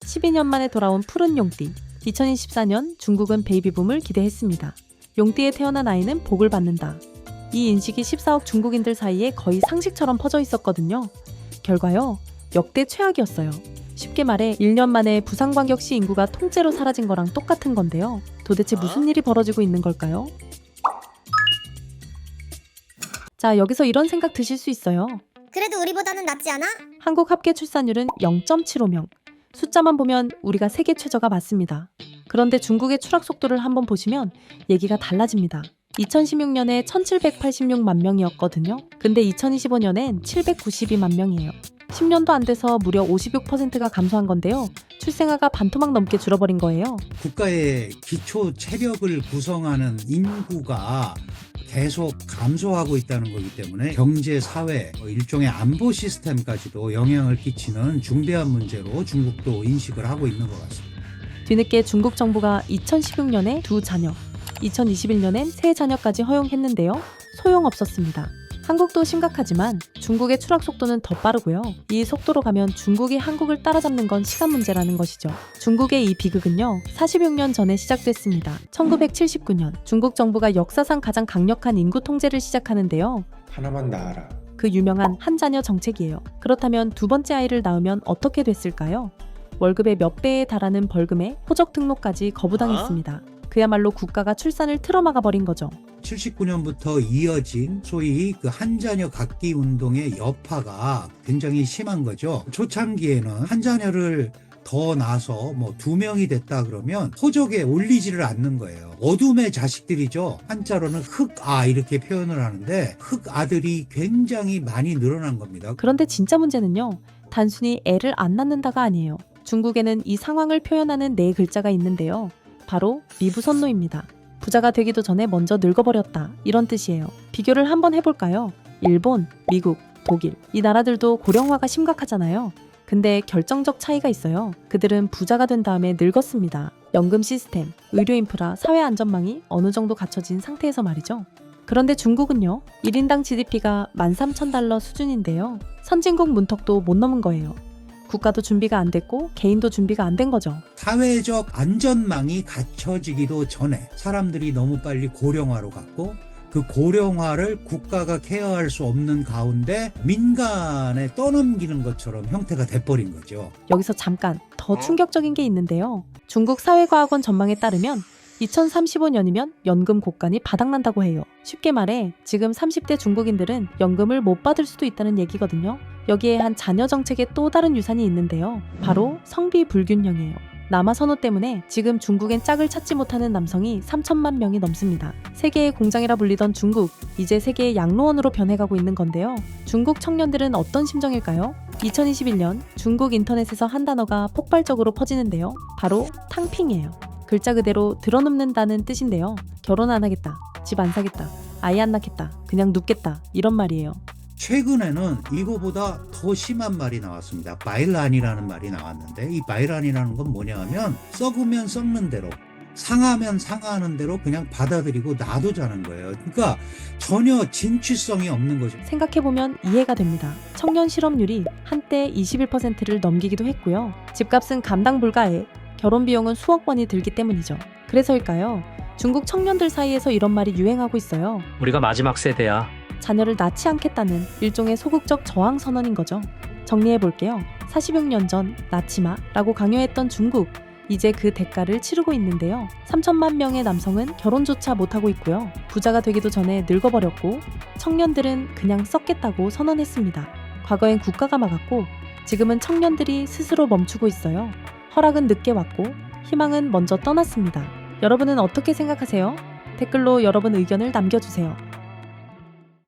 12년 만에 돌아온 푸른 용띠. 2024년 중국은 베이비붐을 기대했습니다. 용띠에 태어난 아이는 복을 받는다. 이 인식이 14억 중국인들 사이에 거의 상식처럼 퍼져 있었거든요. 결과요, 역대 최악이었어요. 쉽게 말해 1년 만에 부산광역시 인구가 통째로 사라진 거랑 똑같은 건데요. 도대체 무슨 일이 벌어지고 있는 걸까요? 자, 여기서 이런 생각 드실 수 있어요. 그래도 우리보다는 낫지 않아? 한국 합계 출산율은 0.75명. 숫자만 보면 우리가 세계 최저가 맞습니다. 그런데 중국의 추락 속도를 한번 보시면 얘기가 달라집니다. 2016년에 1786만 명이었거든요. 근데 2025년엔 792만 명이에요. 10년도 안 돼서 무려 56%가 감소한 건데요. 출생아가 반토막 넘게 줄어버린 거예요. 국가의 기초 체력을 구성하는 인구가 계속 감소하고 있다는 거기 때문에 경제, 사회, 일종의 안보 시스템까지도 영향을 끼치는 중대한 문제로 중국도 인식을 하고 있는 것 같습니다. 뒤늦게 중국 정부가 2016년에 2자녀, 2021년엔 3자녀까지 허용했는데요. 소용없었습니다. 한국도 심각하지만 중국의 추락 속도는 더 빠르고요. 이 속도로 가면 중국이 한국을 따라잡는 건 시간 문제라는 것이죠. 중국의 이 비극은요, 46년 전에 시작됐습니다. 1979년 중국 정부가 역사상 가장 강력한 인구 통제를 시작하는데요. 하나만 낳아라. 그 유명한 한 자녀 정책이에요. 그렇다면 두 번째 아이를 낳으면 어떻게 됐을까요? 월급의 몇 배에 달하는 벌금에 호적 등록까지 거부당했습니다. 그야말로 국가가 출산을 틀어막아 버린 거죠. 79년부터 이어진 소위 그 한자녀 갖기 운동의 여파가 굉장히 심한 거죠. 초창기에는 한 자녀를 더 낳아서 뭐 2명이 됐다 그러면 호적에 올리지를 않는 거예요. 어둠의 자식들이죠. 한자로는 흑아 이렇게 표현을 하는데 흑아들이 굉장히 많이 늘어난 겁니다. 그런데 진짜 문제는요, 단순히 애를 안 낳는다가 아니에요. 중국에는 이 상황을 표현하는 4글자가 있는데요. 바로 미부선노입니다. 부자가 되기도 전에 먼저 늙어버렸다, 이런 뜻이에요. 비교를 한번 해볼까요? 일본, 미국, 독일, 이 나라들도 고령화가 심각하잖아요. 근데 결정적 차이가 있어요. 그들은 부자가 된 다음에 늙었습니다. 연금 시스템, 의료 인프라, 사회 안전망이 어느 정도 갖춰진 상태에서 말이죠. 그런데 중국은요, 1인당 GDP가 13,000달러 수준인데요. 선진국 문턱도 못 넘은 거예요. 국가도 준비가 안 됐고 개인도 준비가 안 된 거죠. 사회적 안전망이 갖춰지기도 전에 사람들이 너무 빨리 고령화로 갔고 그 고령화를 국가가 케어할 수 없는 가운데 민간에 떠넘기는 것처럼 형태가 돼버린 거죠. 여기서 잠깐 더 충격적인 게 있는데요. 중국 사회과학원 전망에 따르면 2035년이면 연금 곡간이 바닥난다고 해요. 쉽게 말해 지금 30대 중국인들은 연금을 못 받을 수도 있다는 얘기거든요. 여기에 한 자녀 정책의 또 다른 유산이 있는데요. 바로 성비 불균형이에요. 남아 선호 때문에 지금 중국엔 짝을 찾지 못하는 남성이 3천만 명이 넘습니다. 세계의 공장이라 불리던 중국, 이제 세계의 양로원으로 변해가고 있는 건데요. 중국 청년들은 어떤 심정일까요? 2021년 중국 인터넷에서 한 단어가 폭발적으로 퍼지는데요. 바로 탕핑이에요. 글자 그대로 들어눕는다는 뜻인데요. 결혼 안 하겠다, 집 안 사겠다, 아이 안 낳겠다, 그냥 눕겠다, 이런 말이에요. 최근에는 이거보다 더 심한 말이 나왔습니다. 바이란이라는 말이 나왔는데 이 바이란이라는 건 뭐냐 하면 썩으면 썩는 대로 상하면 상하는 대로 그냥 받아들이고 놔두자는 거예요. 그러니까 전혀 진취성이 없는 거죠. 생각해보면 이해가 됩니다. 청년 실업률이 한때 21%를 넘기기도 했고요. 집값은 감당 불가에 결혼 비용은 수억 원이 들기 때문이죠. 그래서일까요? 중국 청년들 사이에서 이런 말이 유행하고 있어요. 우리가 마지막 세대야. 자녀를 낳지 않겠다는 일종의 소극적 저항 선언인 거죠. 정리해볼게요. 46년 전 낳지 마라고 강요했던 중국, 이제 그 대가를 치르고 있는데요. 3천만 명의 남성은 결혼조차 못하고 있고요. 부자가 되기도 전에 늙어버렸고 청년들은 그냥 썩겠다고 선언했습니다. 과거엔 국가가 막았고 지금은 청년들이 스스로 멈추고 있어요. 허락은 늦게 왔고 희망은 먼저 떠났습니다. 여러분은 어떻게 생각하세요? 댓글로 여러분 의견을 남겨주세요.